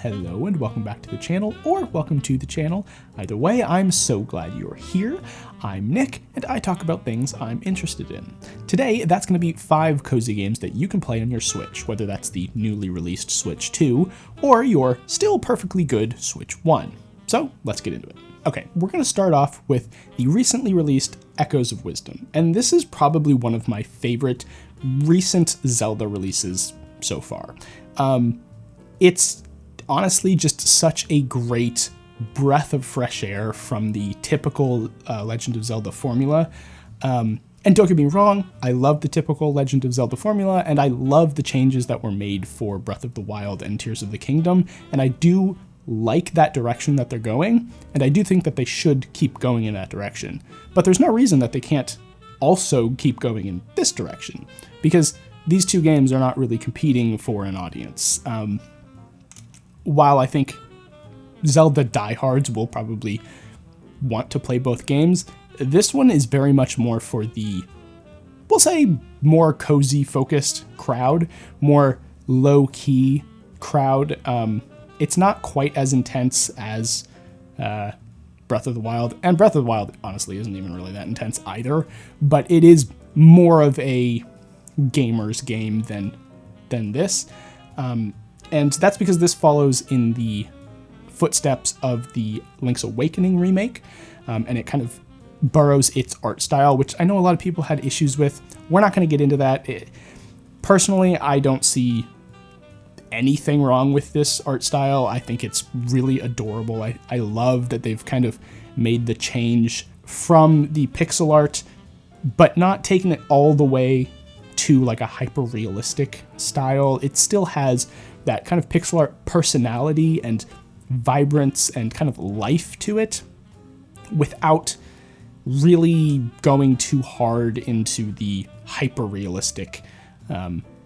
hello and welcome back to the channel, or welcome to the channel. Either way, I'm so glad you're here. I'm Nick, and I talk about things I'm interested in. Today, that's going to be 5 cozy games that you can play on your Switch, whether that's the newly released Switch 2, or your still perfectly good Switch 1. So, let's get into it. Okay, we're going to start off with the recently released Echoes of Wisdom, and this is probably one of my favorite recent Zelda releases so far. It's honestly just such a great breath of fresh air from the typical Legend of Zelda formula. And don't get me wrong, I love the typical Legend of Zelda formula, and I love the changes that were made for Breath of the Wild and Tears of the Kingdom, and I do like that direction that they're going, and I do think that they should keep going in that direction. But there's no reason that they can't also keep going in this direction, because these two games are not really competing for an audience. While I think Zelda diehards will probably want to play both games, this one is very much more for the, we'll say, more cozy focused crowd, more low-key crowd. It's not quite as intense as Breath of the Wild, and Breath of the Wild honestly isn't even really that intense either, but it is more of a gamer's game than this. And that's because this follows in the footsteps of the Link's Awakening remake, and it kind of borrows its art style, which I know a lot of people had issues with. We're not going to get into that. Personally, I don't see anything wrong with this art style. I think it's really adorable. I love that they've kind of made the change from the pixel art, but not taking it all the way to like a hyper-realistic style. It still has that kind of pixel art personality and vibrance and kind of life to it without really going too hard into the hyper-realistic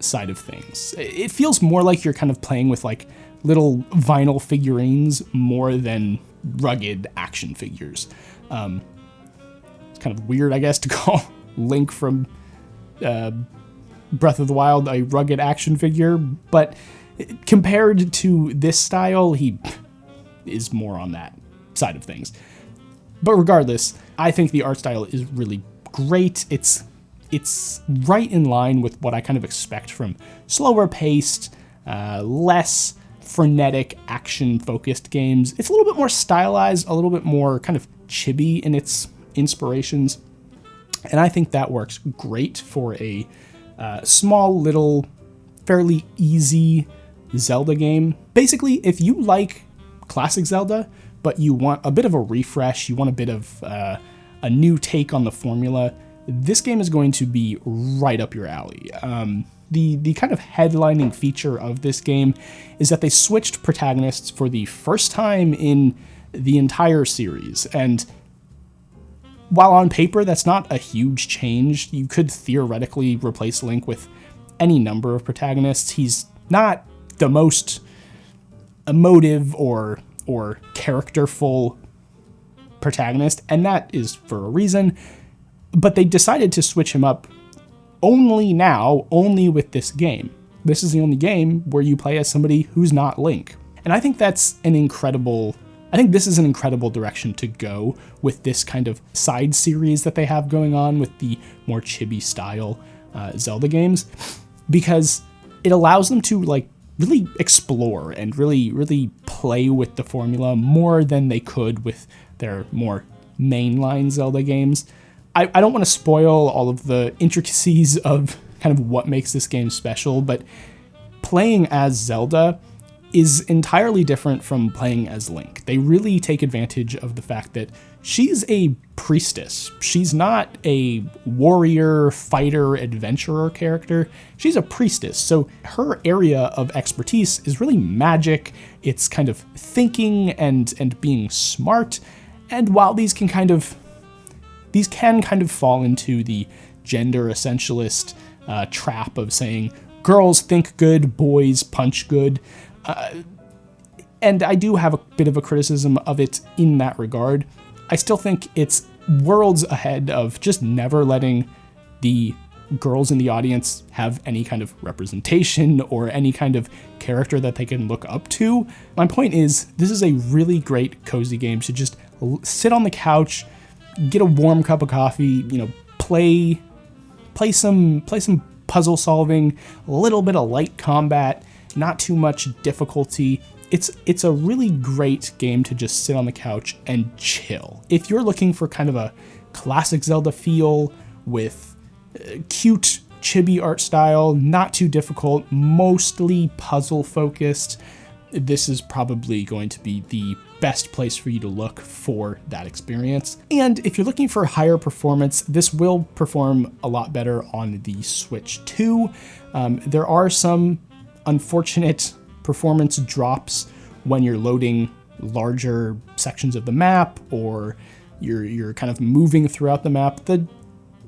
side of things. It feels more like you're kind of playing with like little vinyl figurines more than rugged action figures. It's kind of weird, I guess, to call Link from Breath of the Wild a rugged action figure, but compared to this style, he is more on that side of things. But regardless, I think the art style is really great. It's right in line with what I kind of expect from slower paced, less frenetic, action-focused games. It's a little bit more stylized, a little bit more kind of chibi in its inspirations, and I think that works great for a small, little, fairly easy Zelda game. Basically, if you like classic Zelda, but you want a bit of a refresh, you want a bit of a new take on the formula, this game is going to be right up your alley. The kind of headlining feature of this game is that they switched protagonists for the first time in the entire series, and while on paper that's not a huge change, you could theoretically replace Link with any number of protagonists. He's not the most emotive or characterful protagonist, and that is for a reason. But they decided to switch him up only with this game. This is the only game where you play as somebody who's not Link. And I think this is an incredible direction to go with this kind of side series that they have going on with the more chibi style Zelda games, because it allows them to like really explore and really play with the formula more than they could with their more mainline Zelda games. I don't want to spoil all of the intricacies of kind of what makes this game special, but playing as Zelda is entirely different from playing as Link. They really take advantage of the fact that she's a priestess. She's not a warrior, fighter, adventurer character. She's a priestess, so her area of expertise is really magic. It's kind of thinking and being smart, and while these can kind of fall into the gender essentialist trap of saying girls think good, boys punch good, and I do have a bit of a criticism of it in that regard. I still think it's worlds ahead of just never letting the girls in the audience have any kind of representation or any kind of character that they can look up to. My point is, this is a really great cozy game to just sit on the couch, get a warm cup of coffee, play some puzzle solving, a little bit of light combat, not too much difficulty. It's a really great game to just sit on the couch and chill. If you're looking for kind of a classic Zelda feel with cute chibi art style, not too difficult, mostly puzzle focused, this is probably going to be the best place for you to look for that experience. And if you're looking for higher performance, this will perform a lot better on the Switch 2. There are some unfortunate performance drops when you're loading larger sections of the map, or you're kind of moving throughout the map.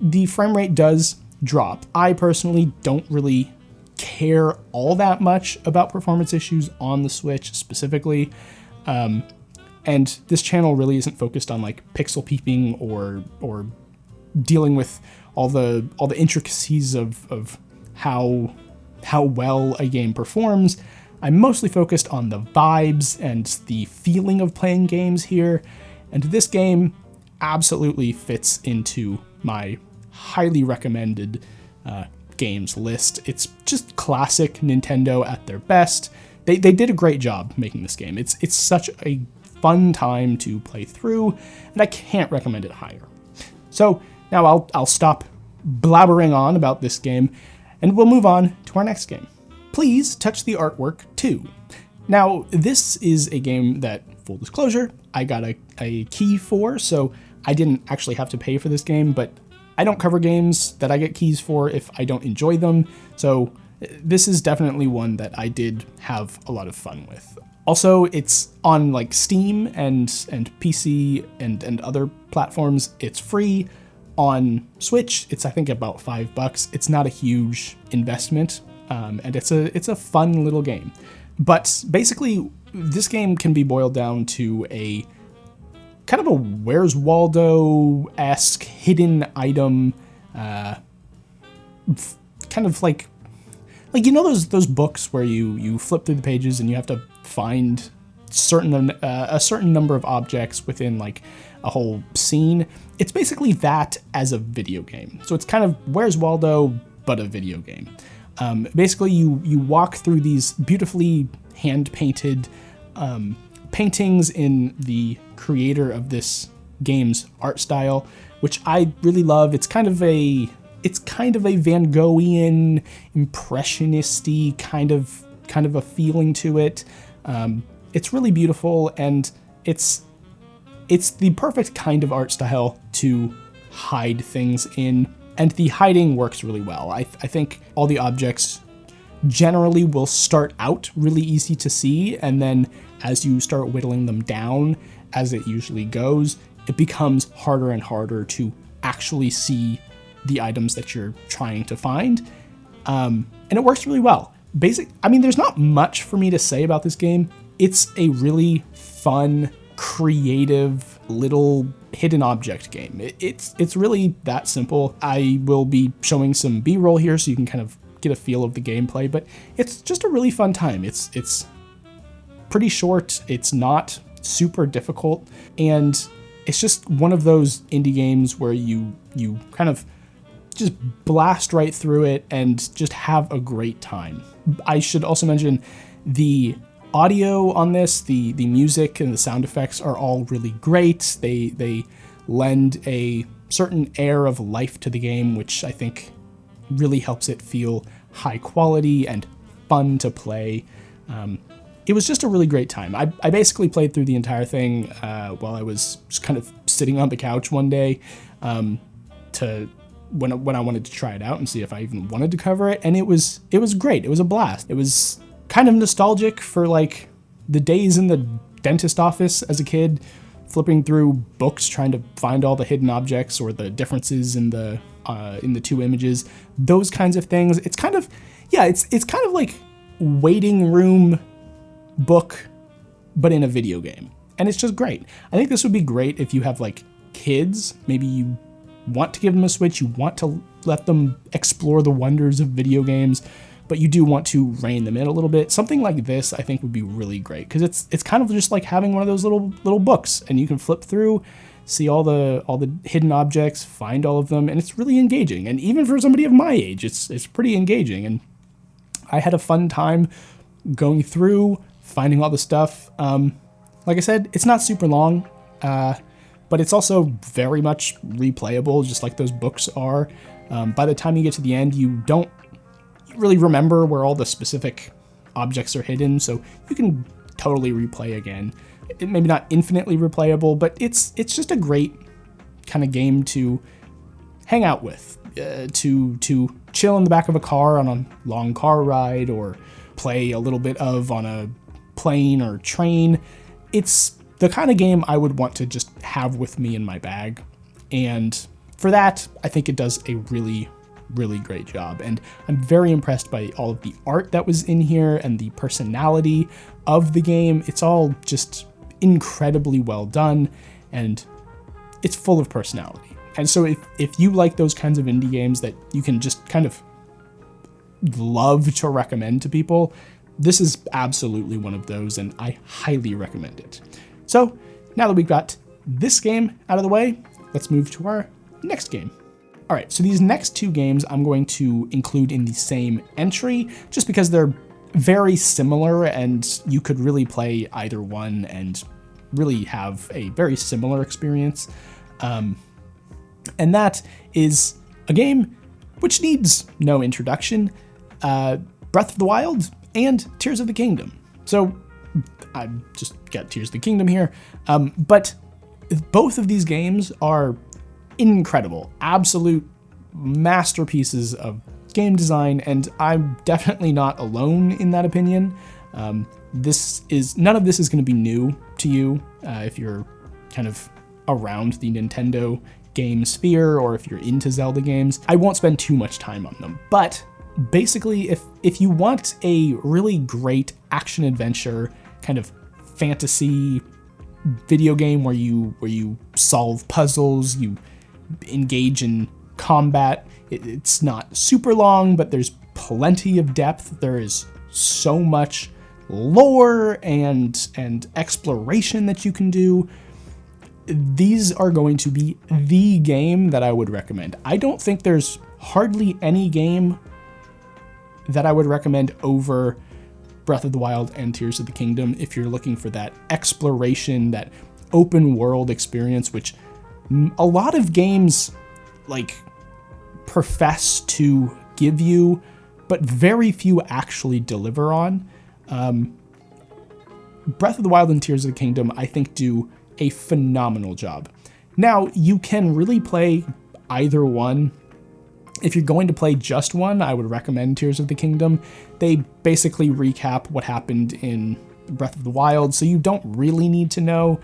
The frame rate does drop. I personally don't really care all that much about performance issues on the Switch specifically. And this channel really isn't focused on like pixel peeping or dealing with all the intricacies of how well a game performs. I'm mostly focused on the vibes and the feeling of playing games here, and this game absolutely fits into my highly recommended games list. It's just classic Nintendo at their best. They did a great job making this game. It's such a fun time to play through, and I can't recommend it higher. So now I'll stop blabbering on about this game, and we'll move on to our next game. Please Touch the Artwork 2. Now, this is a game that, full disclosure, I got a key for, so I didn't actually have to pay for this game, but I don't cover games that I get keys for if I don't enjoy them, so this is definitely one that I did have a lot of fun with. Also, it's on like Steam and PC and other platforms. It's free. On Switch, it's I think about $5. It's not a huge investment, and it's a fun little game. But basically, this game can be boiled down to a kind of a Where's Waldo-esque hidden item, kind of like those books where you flip through the pages and you have to find a certain number of objects within like a whole scene. It's basically that as a video game. So it's kind of Where's Waldo, but a video game. Basically, you walk through these beautifully hand-painted paintings in the creator of this game's art style, which I really love. It's kind of a Van Goghian, impressionisty kind of a feeling to it. It's really beautiful, and it's the perfect kind of art style to hide things in, and the hiding works really well. I think all the objects generally will start out really easy to see, and then as you start whittling them down, as it usually goes, it becomes harder and harder to actually see the items that you're trying to find, and it works really well. There's not much for me to say about this game. It's a really fun, creative little hidden object game. It's really that simple. I will be showing some B-roll here so you can kind of get a feel of the gameplay, but it's just a really fun time. It's pretty short, it's not super difficult, and it's just one of those indie games where you kind of just blast right through it and just have a great time. I should also mention the audio on this, the music and the sound effects are all really great. They lend a certain air of life to the game, which I think really helps it feel high quality and fun to play. It was just a really great time. I basically played through the entire thing while I was just kind of sitting on the couch one day when I wanted to try it out and see if I even wanted to cover it, and it was great. It was a blast. It was kind of nostalgic for like the days in the dentist office as a kid, flipping through books trying to find all the hidden objects or the differences in the two images, those kinds of things. It's kind of like waiting room book, but in a video game, and it's just great. I think this would be great if you have like kids. Maybe you want to give them a Switch, you want to let them explore the wonders of video games. but you do want to rein them in a little bit. Something like this I think would be really great, because it's kind of just like having one of those little books, and you can flip through, see all the hidden objects, find all of them, and it's really engaging. And even for somebody of my age, it's pretty engaging. And I had a fun time going through, finding all the stuff. Like I said, it's not super long, but it's also very much replayable, just like those books are. By the time you get to the end, you don't really remember where all the specific objects are hidden, so you can totally replay again. Maybe not infinitely replayable, but it's just a great kind of game to hang out with, to chill in the back of a car on a long car ride, or play a little bit of on a plane or train. It's the kind of game I would want to just have with me in my bag, and for that, I think it does a really, really great job. And I'm very impressed by all of the art that was in here and the personality of the game. It's all just incredibly well done, and it's full of personality. And so if you like those kinds of indie games that you can just kind of love to recommend to people, this is absolutely one of those, and I highly recommend it. So now that we've got this game out of the way, let's move to our next game. All right, so these next two games I'm going to include in the same entry, just because they're very similar, and you could really play either one and really have a very similar experience. And that is a game which needs no introduction, Breath of the Wild and Tears of the Kingdom. So I just got Tears of the Kingdom here, but both of these games are incredible, absolute masterpieces of game design, and I'm definitely not alone in that opinion. None of this is going to be new to you if you're kind of around the Nintendo game sphere, or if you're into Zelda games. I won't spend too much time on them, but basically, if you want a really great action adventure kind of fantasy video game where you solve puzzles, you engage in combat, it's not super long, but there's plenty of depth. There is so much lore and exploration that you can do. These are going to be the game that I would recommend. I don't think there's hardly any game that I would recommend over Breath of the Wild and Tears of the Kingdom if you're looking for that exploration, that open world experience, which a lot of games like profess to give you, but very few actually deliver on. Breath of the Wild and Tears of the Kingdom, I think, do a phenomenal job. Now, you can really play either one. If you're going to play just one, I would recommend Tears of the Kingdom. They basically recap what happened in Breath of the Wild, so you don't really need to know.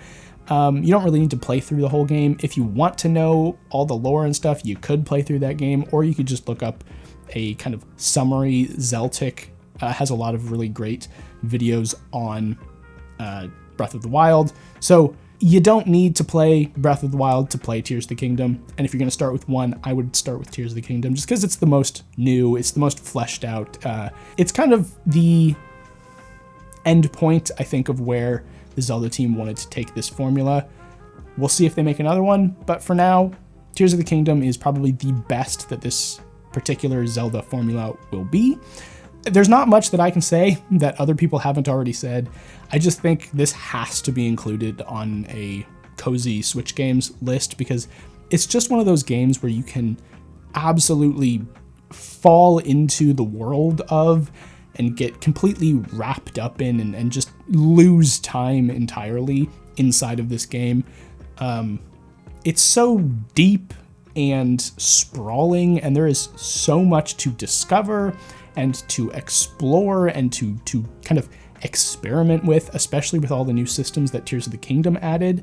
You don't really need to play through the whole game. If you want to know all the lore and stuff, you could play through that game, or you could just look up a kind of summary. Zeltic has a lot of really great videos on Breath of the Wild. So you don't need to play Breath of the Wild to play Tears of the Kingdom. And if you're going to start with one, I would start with Tears of the Kingdom, just because it's the most new, it's the most fleshed out. It's kind of the end point, I think, of where the Zelda team wanted to take this formula. We'll see if they make another one, but for now, Tears of the Kingdom is probably the best that this particular Zelda formula will be. There's not much that I can say that other people haven't already said. I just think this has to be included on a Cozy Switch Games list, because it's just one of those games where you can absolutely fall into the world of and get completely wrapped up in and just lose time entirely inside of this game. It's so deep and sprawling, and there is so much to discover and to explore and to kind of experiment with, especially with all the new systems that Tears of the Kingdom added.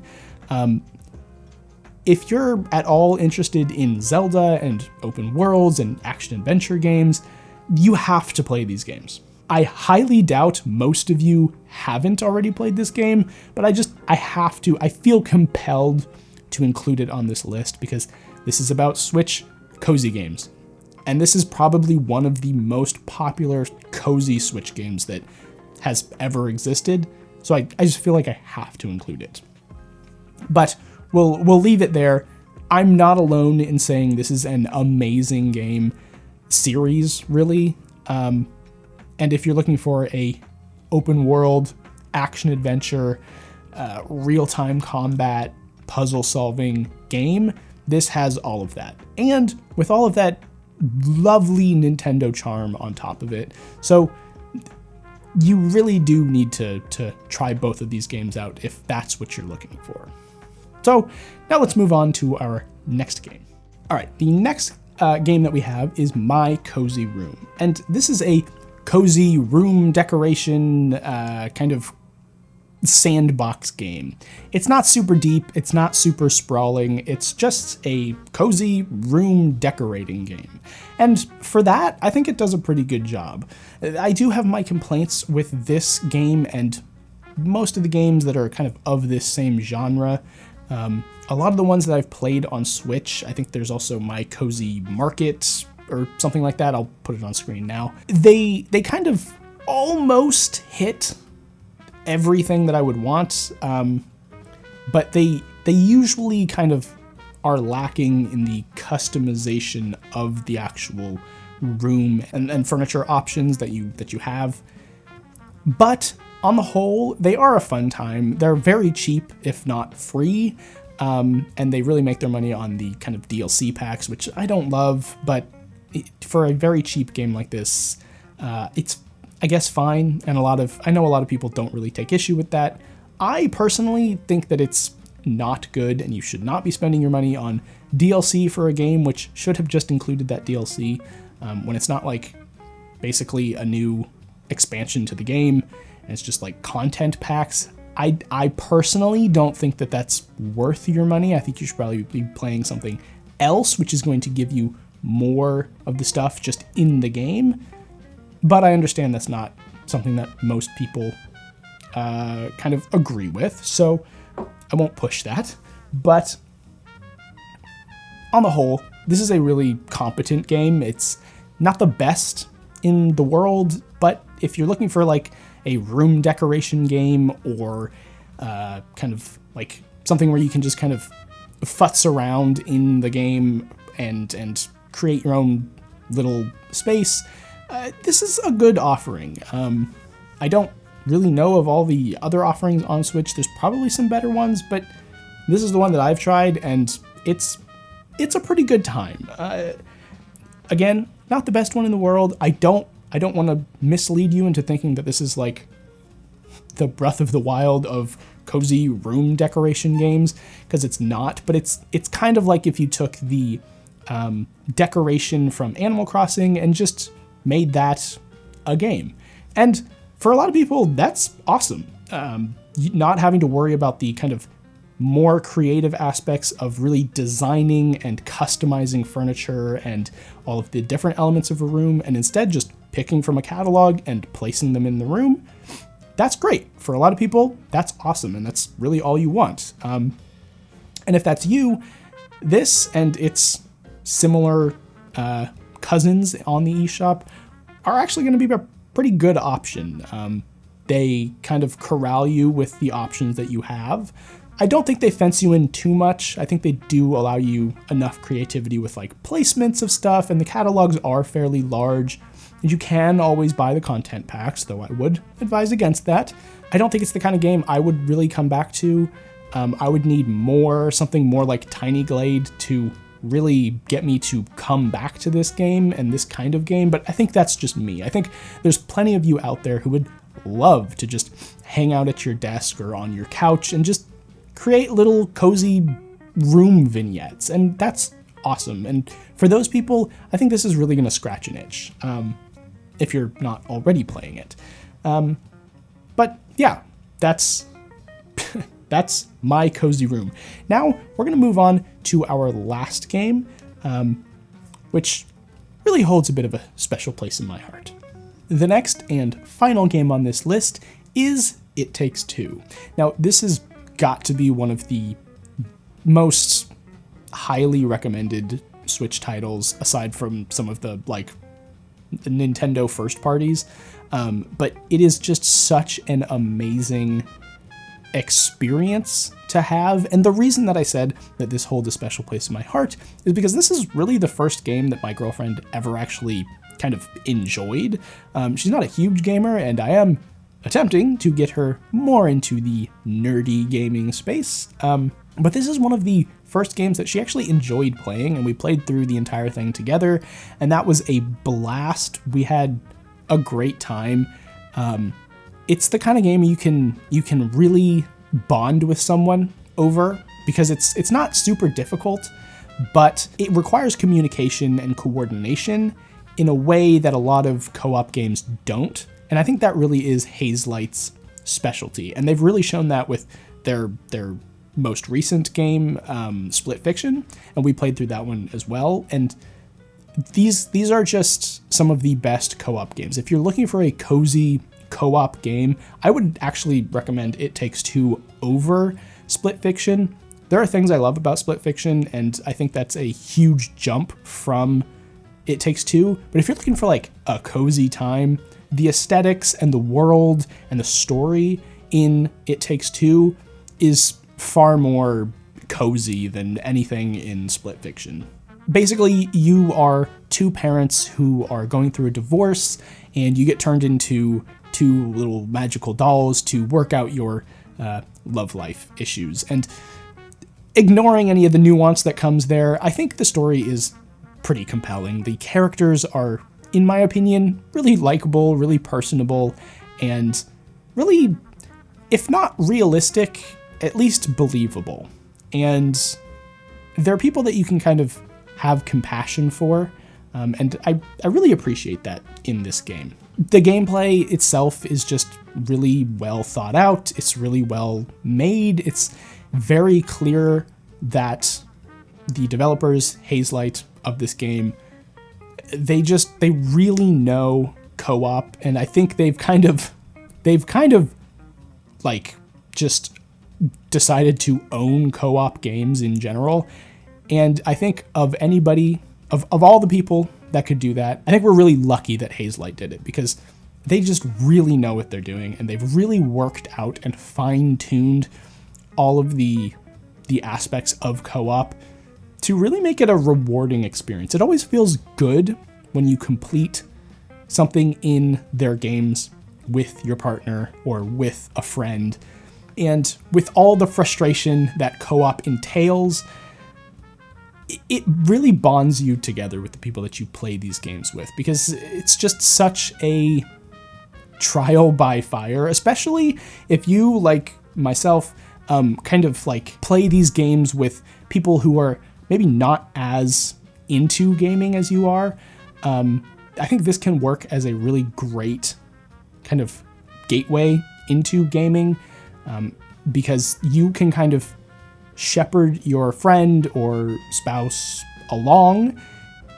If you're at all interested in Zelda and open worlds and action-adventure games, you have to play these games. I highly doubt most of you haven't already played this game, but I feel compelled to include it on this list because this is about Switch cozy games. And this is probably one of the most popular cozy Switch games that has ever existed. So I just feel like I have to include it. But we'll leave it there. I'm not alone in saying this is an amazing game series, really. And if you're looking for a open world action adventure, real-time combat, puzzle solving game, this has all of that. And with all of that lovely Nintendo charm on top of it. So you really do need to try both of these games out if that's what you're looking for. So now let's move on to our next game. All right, the next game that we have is My Cozy Room. And this is a cozy room decoration kind of sandbox game. It's not super deep, it's not super sprawling, it's just a cozy room decorating game. And for that, I think it does a pretty good job. I do have my complaints with this game and most of the games that are kind of this same genre. A lot of the ones that I've played on Switch, I think there's also My Cozy Market or something like that. I'll put it on screen now. They kind of almost hit everything that I would want, but they usually kind of are lacking in the customization of the actual room and furniture options that you have. But on the whole, they are a fun time. They're very cheap, if not free, and they really make their money on the kind of DLC packs, which I don't love, but for a very cheap game like this, it's, I guess, fine, and I know a lot of people don't really take issue with that. I personally think that it's not good, and you should not be spending your money on DLC for a game which should have just included that DLC, when it's not like basically a new expansion to the game, and it's just like content packs. I personally don't think that that's worth your money. I think you should probably be playing something else, which is going to give you more of the stuff just in the game. But I understand that's not something that most people kind of agree with, so I won't push that. But on the whole, this is a really competent game. It's not the best in the world, but if you're looking for like a room decoration game or kind of like something where you can just kind of futz around in the game and create your own little space, this is a good offering. I don't really know of all the other offerings on Switch. There's probably some better ones, but this is the one that I've tried, and it's a pretty good time. Again, not the best one in the world. I don't want to mislead you into thinking that this is like the Breath of the Wild of cozy room decoration games, because it's not. But it's kind of like if you took the decoration from Animal Crossing and just made that a game. And for a lot of people, that's awesome. Not having to worry about the kind of more creative aspects of really designing and customizing furniture and all of the different elements of a room, and instead just picking from a catalog and placing them in the room. That's great. For a lot of people, that's awesome, and that's really all you want. And if that's you, this and its similar cousins on the eShop are actually going to be a pretty good option. They kind of corral you with the options that you have. I don't think they fence you in too much. I think they do allow you enough creativity with like placements of stuff, and the catalogs are fairly large. And you can always buy the content packs, though I would advise against that. I don't think it's the kind of game I would really come back to. I would need something more like Tiny Glade to really get me to come back to this game and this kind of game, but I think that's just me. I think there's plenty of you out there who would love to just hang out at your desk or on your couch and just create little cozy room vignettes, and that's awesome. And for those people, I think this is really going to scratch an itch, if you're not already playing it. But yeah, that's that's My Cozy Room. Now we're going to move on to our last game, which really holds a bit of a special place in my heart. The next and final game on this list is It Takes Two. Now, this has got to be one of the most highly recommended Switch titles aside from some of the like the Nintendo first parties. But it is just such an amazing experience to have. And the reason that I said that this holds a special place in my heart is because this is really the first game that my girlfriend ever actually kind of enjoyed. She's not a huge gamer, and I am attempting to get her more into the nerdy gaming space. But this is one of the first games that she actually enjoyed playing, and we played through the entire thing together, and that was a blast. We had a great time. It's the kind of game you can really bond with someone over, because it's not super difficult, but it requires communication and coordination in a way that a lot of co-op games don't. And I think that really is Hazelight's specialty. And they've really shown that with their most recent game, Split Fiction, and we played through that one as well. And these are just some of the best co-op games. If you're looking for a cozy co-op game, I would actually recommend It Takes Two over Split Fiction. There are things I love about Split Fiction, and I think that's a huge jump from It Takes Two. But if you're looking for like a cozy time, the aesthetics and the world and the story in It Takes Two is far more cozy than anything in Split Fiction. Basically, you are two parents who are going through a divorce, and you get turned into two little magical dolls to work out your love life issues. And ignoring any of the nuance that comes there, I think the story is pretty compelling. The characters are, in my opinion, really likable, really personable, and really, if not realistic, at least believable. And they're people that you can kind of have compassion for, and I really appreciate that in this game. The gameplay itself is just really well thought out. It's really well made. It's very clear that the developers, Hazelight, of this game, they really know co-op, and I think they've kind of like just decided to own co-op games in general. And I think of anybody, of all the people that could do that, I think we're really lucky that Hazelight did it, because they just really know what they're doing, and they've really worked out and fine-tuned all of the aspects of co-op to really make it a rewarding experience. It always feels good when you complete something in their games with your partner or with a friend. And with all the frustration that co-op entails, it really bonds you together with the people that you play these games with, because it's just such a trial by fire, especially if you, like myself, kind of like play these games with people who are maybe not as into gaming as you are. I think this can work as a really great kind of gateway into gaming, because you can kind of shepherd your friend or spouse along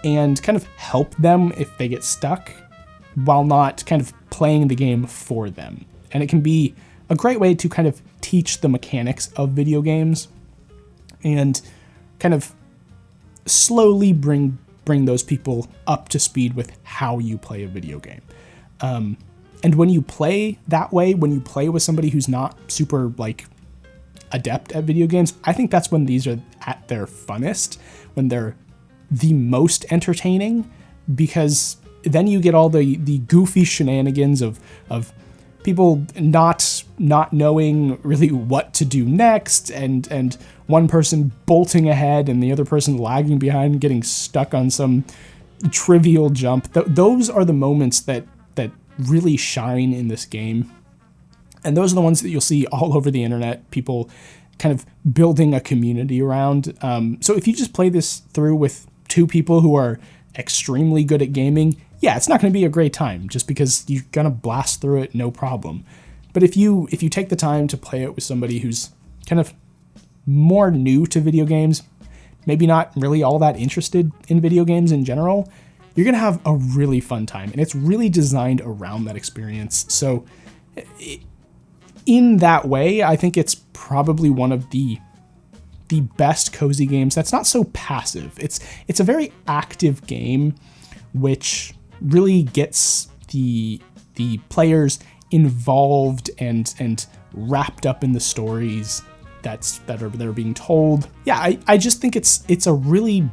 and kind of help them if they get stuck, while not kind of playing the game for them. And it can be a great way to kind of teach the mechanics of video games and kind of slowly bring those people up to speed with how you play a video game. And when you play that way, when you play with somebody who's not super like adept at video games, I think that's when these are at their funnest, when they're the most entertaining, because then you get all the goofy shenanigans of people not knowing really what to do next, and one person bolting ahead and the other person lagging behind and getting stuck on some trivial jump. Those are the moments that really shine in this game. And those are the ones that you'll see all over the internet, people kind of building a community around. So if you just play this through with two people who are extremely good at gaming, yeah, it's not going to be a great time just because you're going to blast through it, no problem. But if you take the time to play it with somebody who's kind of more new to video games, maybe not really all that interested in video games in general, you're going to have a really fun time. And it's really designed around that experience. So in that way, I think it's probably one of the the best cozy games that's not so passive. It's a very active game, which really gets the players involved and wrapped up in the stories that are being told. Yeah, I just think it's a really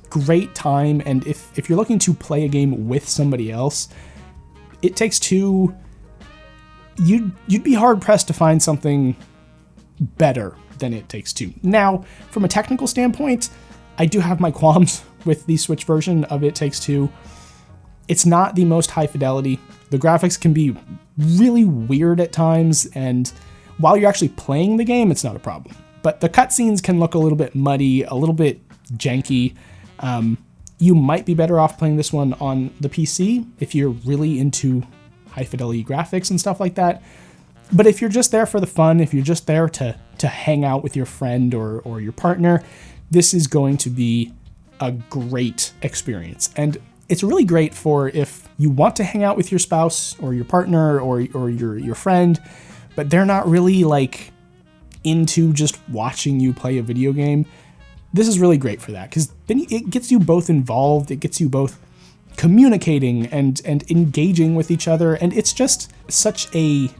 great time, and if you're looking to play a game with somebody else, It Takes Two, you'd be hard pressed to find something better than It Takes Two. Now, from a technical standpoint, I do have my qualms with the Switch version of It Takes Two. It's not the most high fidelity. The graphics can be really weird at times, and while you're actually playing the game, it's not a problem. But the cutscenes can look a little bit muddy, a little bit janky. You might be better off playing this one on the PC if you're really into high fidelity graphics and stuff like that. But if you're just there for the fun, if you're just there to hang out with your friend or your partner, this is going to be a great experience. And it's really great for if you want to hang out with your spouse or your partner or your friend, but they're not really like into just watching you play a video game. This is really great for that, because then it gets you both involved, it gets you both communicating and engaging with each other, and it's just such a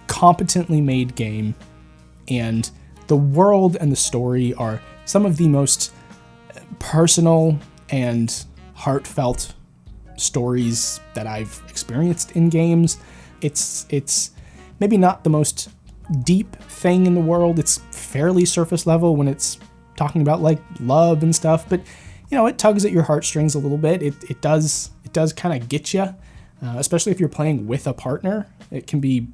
competently made game, and the world and the story are some of the most personal and heartfelt stories that I've experienced in games. It's maybe not the most deep thing in the world. It's fairly surface level when it's talking about like love and stuff, but you know, it tugs at your heartstrings a little bit. It does kind of get you, especially if you're playing with a partner. It can be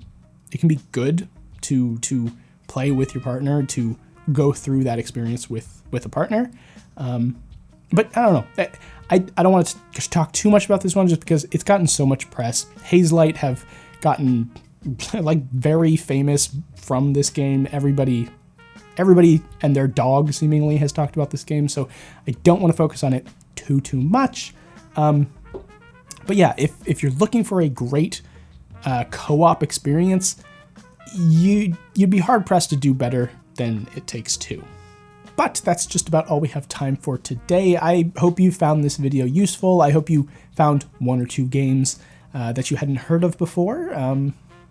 good to play with your partner, to go through that experience with a partner. But I don't know. I don't want to talk too much about this one just because it's gotten so much press. Hazelight have gotten like very famous from this game. Everybody and their dog seemingly has talked about this game, so I don't want to focus on it too much. But yeah, if you're looking for a great co-op experience, you'd be hard pressed to do better than It Takes Two. But that's just about all we have time for today. I hope you found this video useful. I hope you found one or two games that you hadn't heard of before.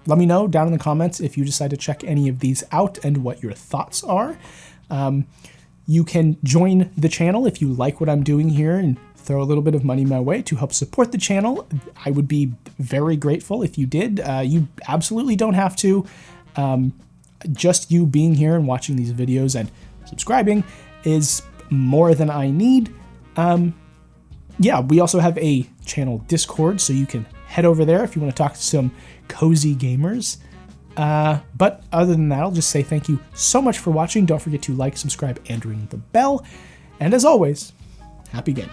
Let me know down in the comments if you decide to check any of these out and what your thoughts are. You can join the channel if you like what I'm doing here and throw a little bit of money my way to help support the channel. I would be very grateful if you did. You absolutely don't have to. Just you being here and watching these videos and subscribing is more than I need. Yeah, we also have a channel Discord, so you can head over there if you want to talk to some cozy gamers. But other than that, I'll just say thank you so much for watching. Don't forget to like, subscribe, and ring the bell. And as always, happy gaming.